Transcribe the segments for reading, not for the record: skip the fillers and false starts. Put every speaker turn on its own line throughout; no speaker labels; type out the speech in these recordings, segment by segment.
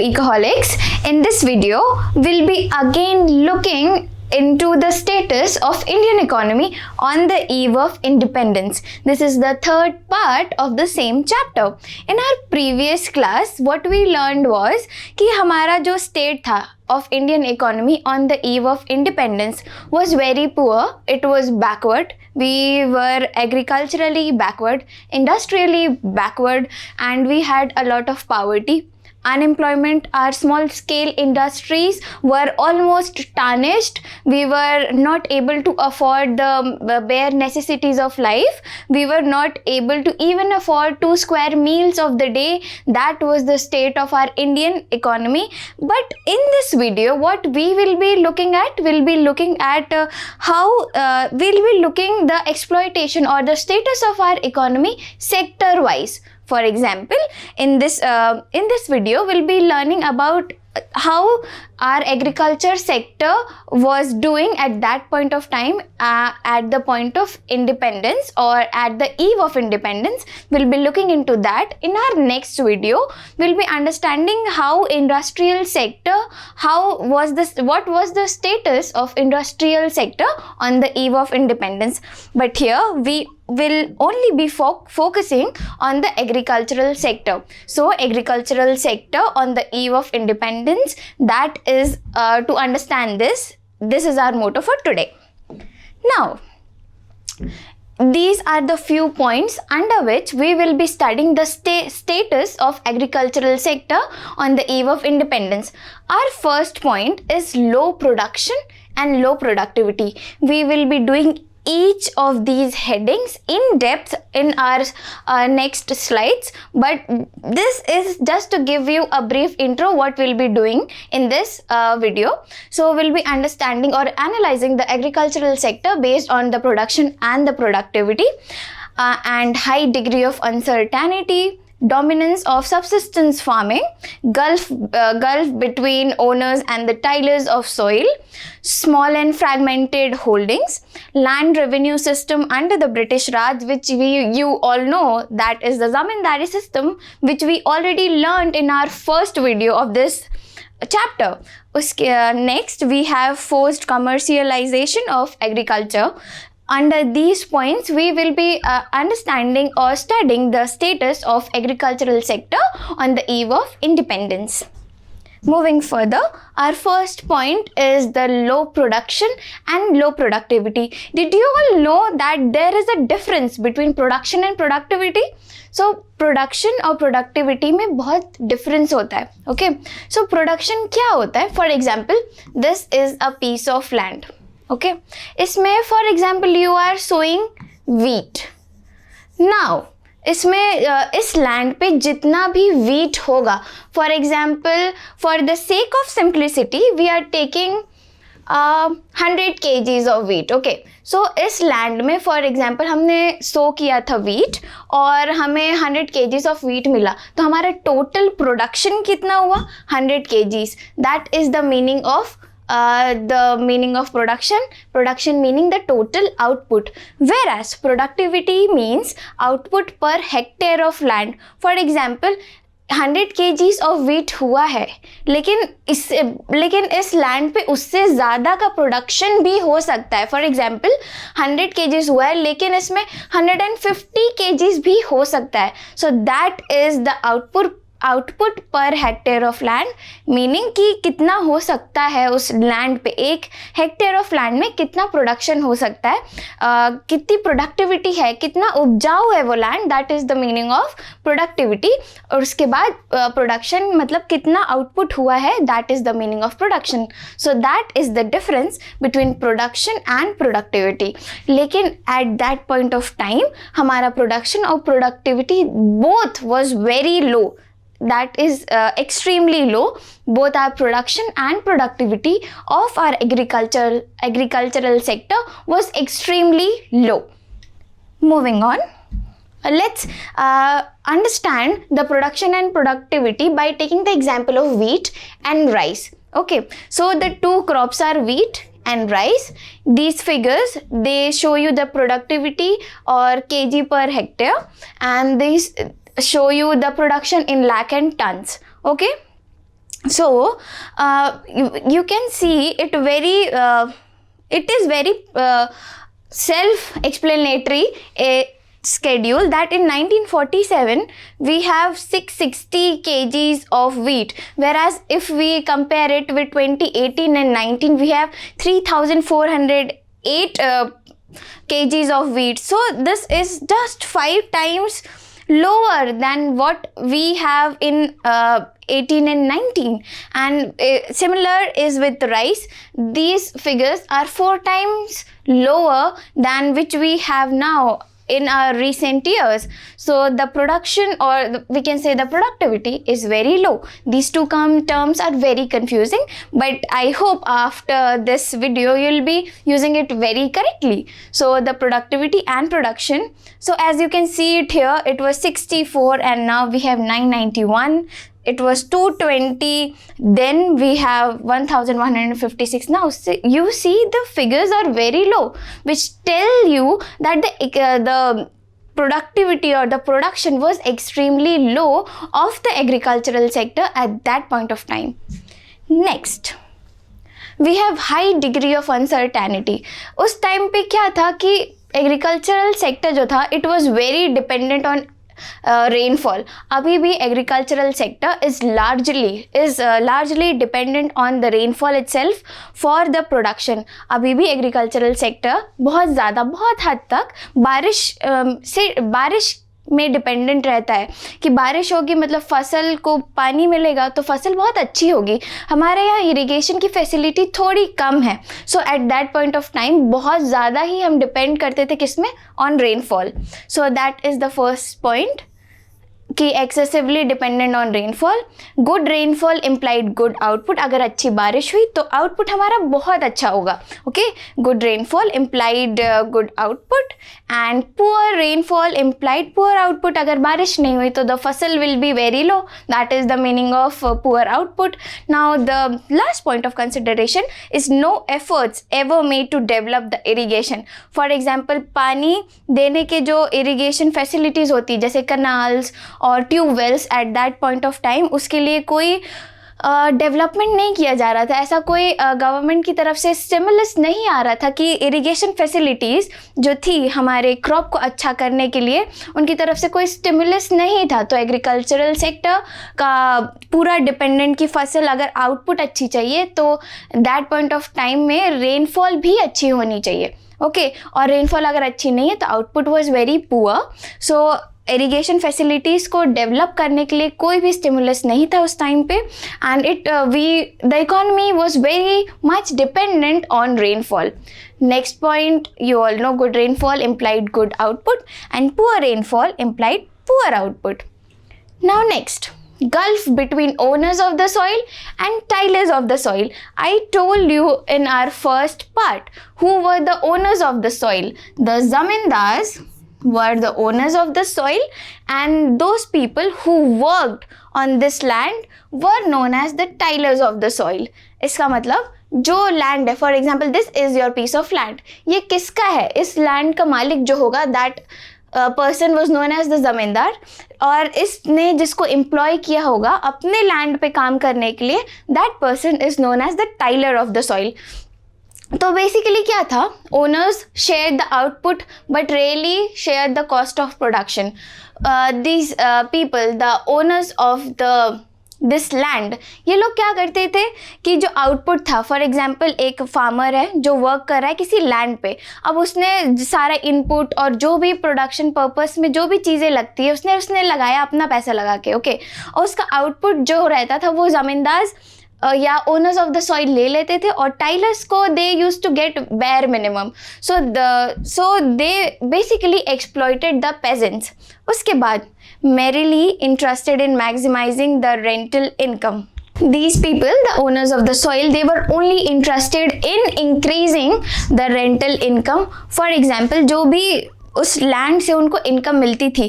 Ecoholics. In this video, we'll be again looking into the status of Indian economy on the eve of independence. This is the third part of the same chapter. In our previous class, what we learned was कि हमारा जो state था of Indian economy on the eve of independence was very poor. It was backward. We were agriculturally backward, industrially backward, and we had a lot of poverty. Unemployment, our small scale industries were almost tarnished. We were not able to afford the bare necessities of life. We were not able to even afford 2 square meals of the day. That was the state of our Indian economy. But in this video, what we will be looking at, we'll be looking at the exploitation or the status of our economy sector wise. For example, in this video, we'll be learning about how our agriculture sector was doing at that point of time, at the point of independence or at the eve of independence. We'll be looking into that. In our next video, we'll be understanding how industrial sector, what was the status of industrial sector on the eve of independence. But here we will only be focusing on the agricultural sector. So agricultural sector on the eve of independence, that is to understand this is our motto for today. Now, these are the few points under which we will be studying the status of agricultural sector on the eve of independence. Our first point is low production and low productivity. We will be doing each of these headings in depth in our next slides, but this is just to give you a brief intro what we'll be doing in this video. So we'll be understanding or analyzing the agricultural sector based on the production and the productivity, and high degree of uncertainty, dominance of subsistence farming, gulf between owners and the tillers of soil, small and fragmented holdings, land revenue system under the British Raj, which you all know, that is the zamindari system, which we already learned in our first video of this chapter. Next, we have forced commercialization of agriculture. Under these points, we will be understanding or studying the status of agricultural sector on the eve of independence. Moving further, our first point is the low production and low productivity. Did you all know that there is a difference between production and productivity? So production और productivity में बहुत difference होता है. Okay, so production क्या होता है? For example, this is a piece of land. Okay इसमें for example you are sowing wheat. Now इसमें इस लैंड पे जितना भी वीट होगा, for example for the sake of simplicity we are taking 100 kgs of wheat. Okay so इस land में for example हमने सो किया था वीट और हमें 100 kgs ऑफ वीट मिला, तो हमारा टोटल प्रोडक्शन कितना हुआ? 100 kgs. That is the meaning of production meaning the total output, whereas productivity means output per hectare of land. For example, 100 kgs of wheat हुआ है, लेकिन इस लैंड पे उससे ज़्यादा का प्रोडक्शन भी हो सकता है. फॉर एग्जाम्पल 100 kgs हुआ है, लेकिन इसमें 150 kgs भी हो सकता है. सो that is the output per hectare of land, meaning कि कितना हो सकता है उस लैंड पे, एक हेक्टेयर ऑफ लैंड में कितना प्रोडक्शन हो सकता है, कितनी प्रोडक्टिविटी है, कितना उपजाऊ है वो land. That is the meaning of productivity. और उसके बाद प्रोडक्शन मतलब कितना आउटपुट हुआ है, that is the meaning of production. So that is the difference between production and productivity. लेकिन at that point of time हमारा प्रोडक्शन और productivity both was very low. That is extremely low. Both our production and productivity of our agricultural sector was extremely low. Moving on, let's understand the production and productivity by taking the example of wheat and rice. Okay, so the two crops are wheat and rice. These figures, they show you the productivity or kg per hectare, and these show you the production in lakh and tons. Okay, So you can see it very it is very self-explanatory schedule that in 1947 we have 660 kgs of wheat, whereas if we compare it with 2018 and 19 we have 3408 kgs of wheat. So this is just 5 times lower than what we have in 18 and 19. And similar is with rice. These figures are 4 times lower than which we have now in our recent years. So the production, or we can say the productivity, is very low. These two terms are very confusing, but I hope after this video you'll be using it very correctly. So the productivity and production, so as you can see it here, it was 64 and now we have 991. It was 220, then we have 1156. Now you see the figures are very low, which tell you that the productivity or the production was extremely low of the agricultural sector at that point of time. Next, we have high degree of uncertainty. उस time पे क्या था कि agricultural sector जो था, it was very dependent on rainfall. अभी भी agricultural sector is largely dependent on the rainfall itself for the production. अभी भी agricultural sector बहुत हद तक बारिश में डिपेंडेंट रहता है कि बारिश होगी मतलब फसल को पानी मिलेगा तो फसल बहुत अच्छी होगी. हमारे यहाँ इरिगेशन की फैसिलिटी थोड़ी कम है, so at that point of time बहुत ज़्यादा ही हम डिपेंड करते थे किसमें, on rainfall. So that is the first point कि excessively dependent on rainfall. Good rainfall implied good output. अगर अच्छी बारिश हुई तो आउटपुट हमारा बहुत अच्छा होगा. Okay, good rainfall implied good output and poor rainfall implied poor output. अगर बारिश नहीं हुई तो the fasal will be very low. That is the meaning of poor output. Now the last point of consideration is no efforts ever made to develop the irrigation. For example, पानी देने के जो irrigation facilities होती है जैसे canals और tube wells, eight that point of time उसके लिए कोई डेवलपमेंट नहीं किया जा रहा था. ऐसा कोई गवर्नमेंट की तरफ से स्टिमुलस नहीं आ रहा था कि इरिगेशन फैसिलिटीज़ जो थी हमारे क्रॉप को अच्छा करने के लिए, उनकी तरफ से कोई स्टिमुलस नहीं था. तो एग्रीकल्चरल सेक्टर का पूरा डिपेंडेंट कि फसल अगर आउटपुट अच्छी चाहिए तो दैट पॉइंट ऑफ टाइम में रेनफॉल भी अच्छी होनी चाहिए. ओके, और रेनफॉल अगर अच्छी नहीं है तो output was very poor. So irrigation facilities को डेवलप करने के लिए कोई भी स्टिमुलस नहीं था उस टाइम पे, and the economy was very much dependent on rainfall. Next point, you all no, good rainfall implied good output and poor rainfall implied poor output. Now next, gulf between owners of the soil and tillers of the soil. I told you in our first part who were the owners of the soil. The zamindars were the owners of the soil, and those people who worked on this land were known as the tillers of the soil. इसका मतलब जो land है, for example this is your piece of land, ये किसका है, इस land का मालिक जो होगा that person was known as the zamindar, और इसने जिसको एम्प्लॉय किया होगा अपने लैंड पे काम करने के लिए, that person is known as the tiller of the soil. तो बेसिकली क्या था, owners share the output but really share the cost of production. These people, the owners of the this land, ये लोग क्या करते थे कि जो आउटपुट था, फॉर एग्जाम्पल एक फार्मर है जो वर्क कर रहा है किसी लैंड पे, अब उसने सारा इनपुट और जो भी प्रोडक्शन पर्पस में जो भी चीज़ें लगती है उसने लगाया अपना पैसा लगा के. ओके, और उसका आउटपुट जो रहता था वो ज़मींदार या ओनर्स ऑफ द सॉइल ले लेते थे, और टाइलर्स को they use to get bare minimum. So they basically exploited the peasants. उसके बाद merrily interested in maximizing the rental income. These people, the owners of the soil, they were only interested in increasing the rental income. For example, जो भी उस land से उनको income मिलती थी,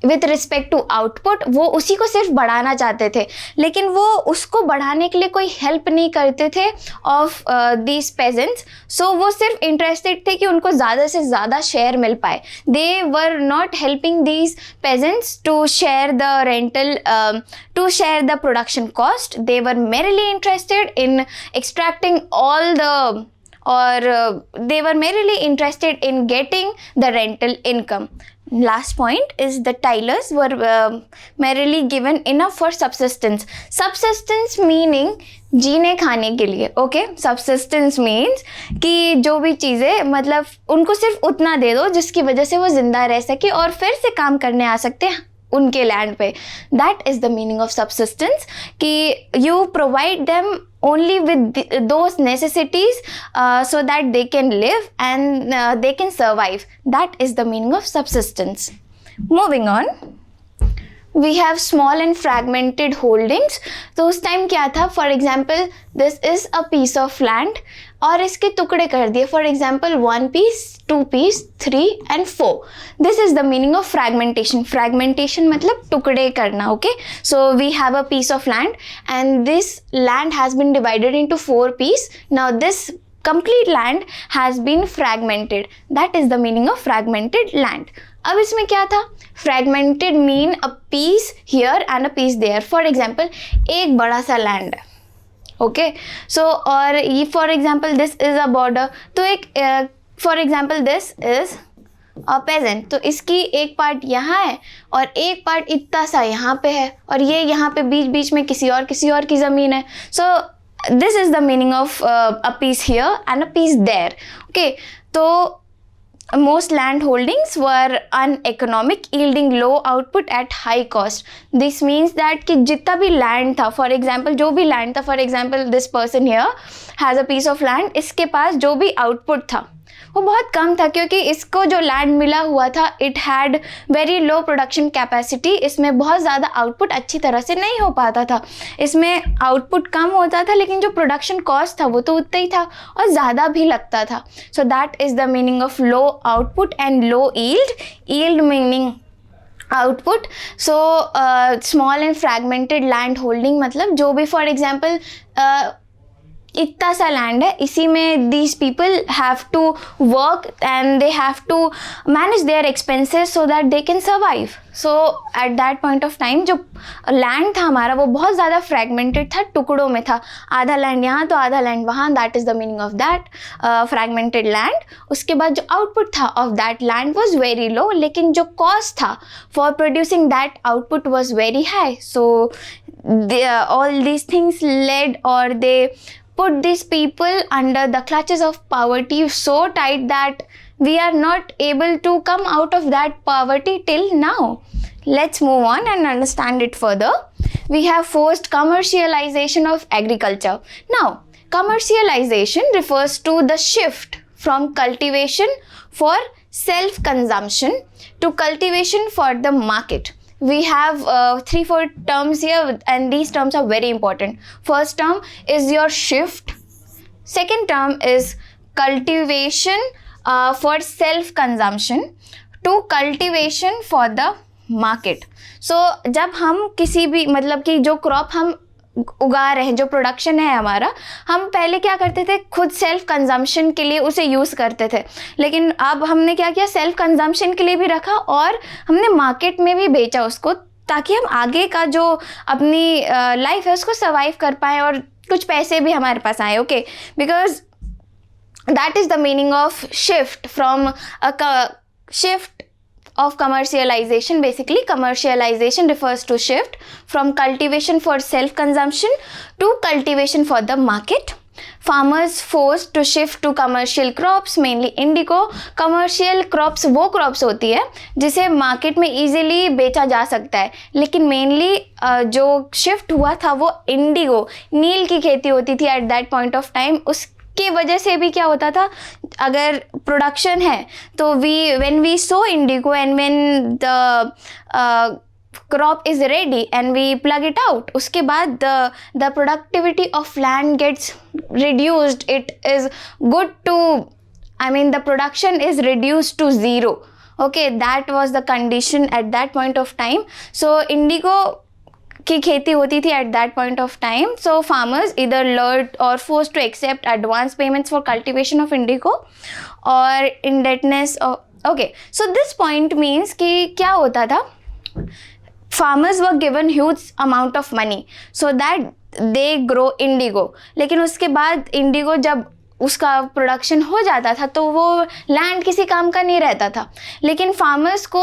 with respect two output, वो उसी को सिर्फ बढ़ाना चाहते थे, लेकिन वो उसको बढ़ाने के लिए कोई हेल्प नहीं करते थे ऑफ दीज पेजेंट्स. सो वो सिर्फ इंटरेस्टेड थे कि उनको ज़्यादा से ज़्यादा शेयर मिल पाए. They were not helping these peasants to share the rental, to share the production cost. They were merely interested in extracting all the, or they were merely interested in getting the rental income. Last point is the tilers were merely given enough for subsistence. Subsistence meaning जीने खाने के लिए. Okay, subsistence means कि जो भी चीज़ें, मतलब उनको सिर्फ उतना दे दो जिसकी वजह से वो ज़िंदा रह सके और फिर से काम करने आ सकते हैं उनके लैंड पे. That is the meaning of subsistence, कि you provide them only with those necessities so that they can live and they can survive. That is the meaning of subsistence. Moving on, we have small and fragmented holdings. तो उस time क्या था, for example this is a piece of land और इसके टुकड़े कर दिए. For example 1 piece, 2 piece, 3 and 4. This is the meaning of fragmentation. Fragmentation मतलब टुकड़े करना. Okay, so we have a piece of land and this land has been divided into 4 pieces. Now this complete land has been fragmented. That is the meaning of fragmented land. अब इसमें क्या था, fragmented mean a piece here and a piece there. For example एक बड़ा सा land है. Okay, so और ये for example this is a border. तो एक for example this is a peasant, तो इसकी एक पार्ट यहाँ है और एक पार्ट इतना सा यहाँ पे है और ये यहाँ पे बीच बीच में किसी और की ज़मीन है. So this is the meaning of a piece here and a piece there. Okay, तो most land holdings were uneconomic, yielding low output at high cost. This means that कि जितना भी land था, for example जो भी land था, for example this person here has a piece of land, इसके पास जो भी output था वो बहुत कम था, क्योंकि इसको जो लैंड मिला हुआ था it had very low production capacity. इसमें बहुत ज़्यादा आउटपुट अच्छी तरह से नहीं हो पाता था. इसमें आउटपुट कम होता था लेकिन जो प्रोडक्शन कॉस्ट था वो तो उतना ही था और ज़्यादा भी लगता था. सो that is the meaning of low output and low yield. Yield meaning output. So small and fragmented land holding मतलब जो भी, फॉर एग्जाम्पल इतना सा लैंड है, इसी में these people have to work and they have to manage their expenses so that they can survive. So at that point of time जो land था हमारा वो बहुत ज़्यादा फ्रैगमेंटेड था, टुकड़ों में था. आधा लैंड यहाँ तो आधा लैंड वहाँ. That is the meaning of that fragmented land. उसके बाद जो आउटपुट था of that land was very low, लेकिन जो कॉस्ट था for producing that output was very high. So all these things led और they put these people under the clutches of poverty so tight that we are not able to come out of that poverty till now. Let's move on and understand it further. We have forced commercialization of agriculture. Now, commercialization refers to the shift from cultivation for self-consumption to cultivation for the market. We have 3-4 terms here and these terms are very important. First term is your shift. Second term is cultivation for self consumption to cultivation for the market. So जब हम किसी भी, मतलब कि जो crop हम उगा रहे हैं, जो प्रोडक्शन है हमारा, हम पहले क्या करते थे, खुद सेल्फ कंजम्पशन के लिए उसे यूज़ करते थे. लेकिन अब हमने क्या किया, सेल्फ कंजम्पशन के लिए भी रखा और हमने मार्केट में भी बेचा उसको, ताकि हम आगे का जो अपनी लाइफ है उसको सर्वाइव कर पाएँ और कुछ पैसे भी हमारे पास आए. Okay, because that is the meaning of shift from shift of commercialization. Basically commercialization refers to shift from cultivation for self consumption to cultivation for the market. Farmers forced to shift to commercial crops, mainly indigo. Commercial crops वो crops होती है जिसे market में easily बेचा जा सकता है, लेकिन mainly जो shift हुआ था वो इंडिगो, नील की खेती होती थी at that point of time. उस की वजह से भी क्या होता था, अगर प्रोडक्शन है तो when we sow indigo and when the crop is ready and we pluck it out, उसके बाद the productivity of land gets reduced. It is good to, I mean the production is reduced to zero. Okay, that was the condition at that point of time. So indigo की खेती होती थी at that point of time. So farmers either lured or forced to accept advance payments for cultivation of indigo or indebtedness of, okay, so this point means कि क्या होता था, farmers were given huge amount of money so that they grow indigo. लेकिन उसके बाद Indigo जब उसका production हो जाता था तो वो लैंड किसी काम का नहीं रहता था. लेकिन फार्मर्स को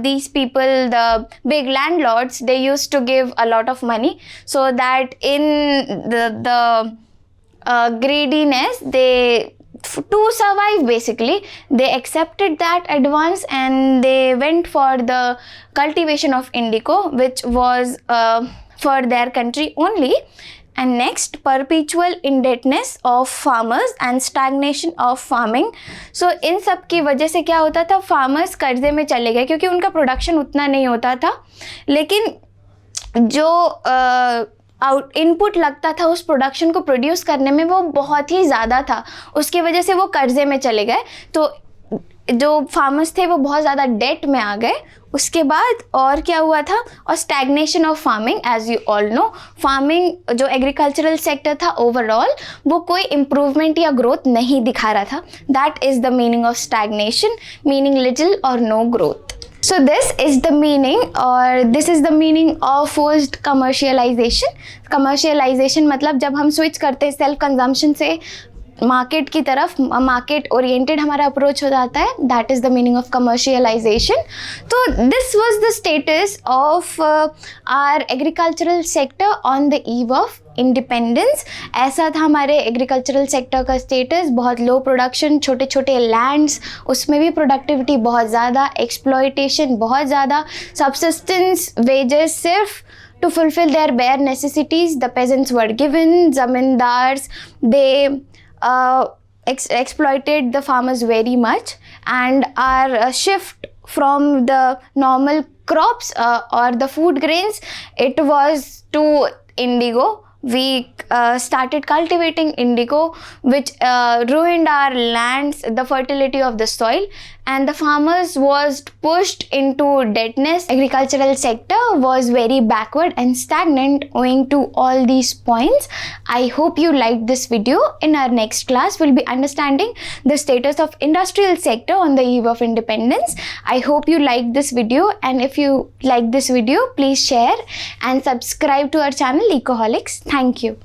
these people, the big landlords, they use to give a lot of money so that in the greediness, they, to survive basically, they accepted that advance and they went for the cultivation of indigo, which was for their country only. And next, perpetual indebtedness of farmers and stagnation of farming. So इन सब की वजह से क्या होता था, farmers कर्जे में चले गए क्योंकि उनका प्रोडक्शन उतना नहीं होता था, लेकिन जो इनपुट लगता था उस प्रोडक्शन को प्रोड्यूस करने में वो बहुत ही ज़्यादा था, उसकी वजह से वो कर्जे में चले गए. तो जो फार्मर्स थे वो बहुत ज़्यादा डेट में आ गए. उसके बाद और क्या हुआ था, और stagnation of farming. As you all know, farming जो एग्रीकल्चरल सेक्टर था ओवरऑल वो कोई इम्प्रूवमेंट या ग्रोथ नहीं दिखा रहा था. That is the meaning of stagnation, meaning little or no growth. So this is the meaning, or this is the meaning of forced commercialization. Commercialization मतलब जब हम स्विच करते हैं सेल्फ कंजम्पशन से मार्केट की तरफ, मार्केट ओरिएंटेड हमारा approach हो जाता है. That is the meaning of commercialisation. तो this was the status of our agricultural sector on the eve of independence. ऐसा था हमारे एग्रीकल्चरल सेक्टर का स्टेटस. बहुत लो प्रोडक्शन, छोटे छोटे लैंड्स, उसमें भी प्रोडक्टिविटी बहुत ज़्यादा, एक्सप्लॉयटेशन बहुत ज़्यादा, सबसिस्टेंस वेजेस सिर्फ to fulfill their bare necessities the peasants were given. Zamindars, they exploited the farmers very much, and our shift from the normal crops or the food grains, it was to indigo. We started cultivating indigo, which ruined our lands, the fertility of the soil, and the farmers was pushed into deadness. Agricultural sector was very backward and stagnant owing to all these points. I hope you liked this video. In our next class, we'll be understanding the status of industrial sector on the eve of independence. I hope you liked this video, and if you like this video, please share and subscribe to our channel Ecoholics. Thank you.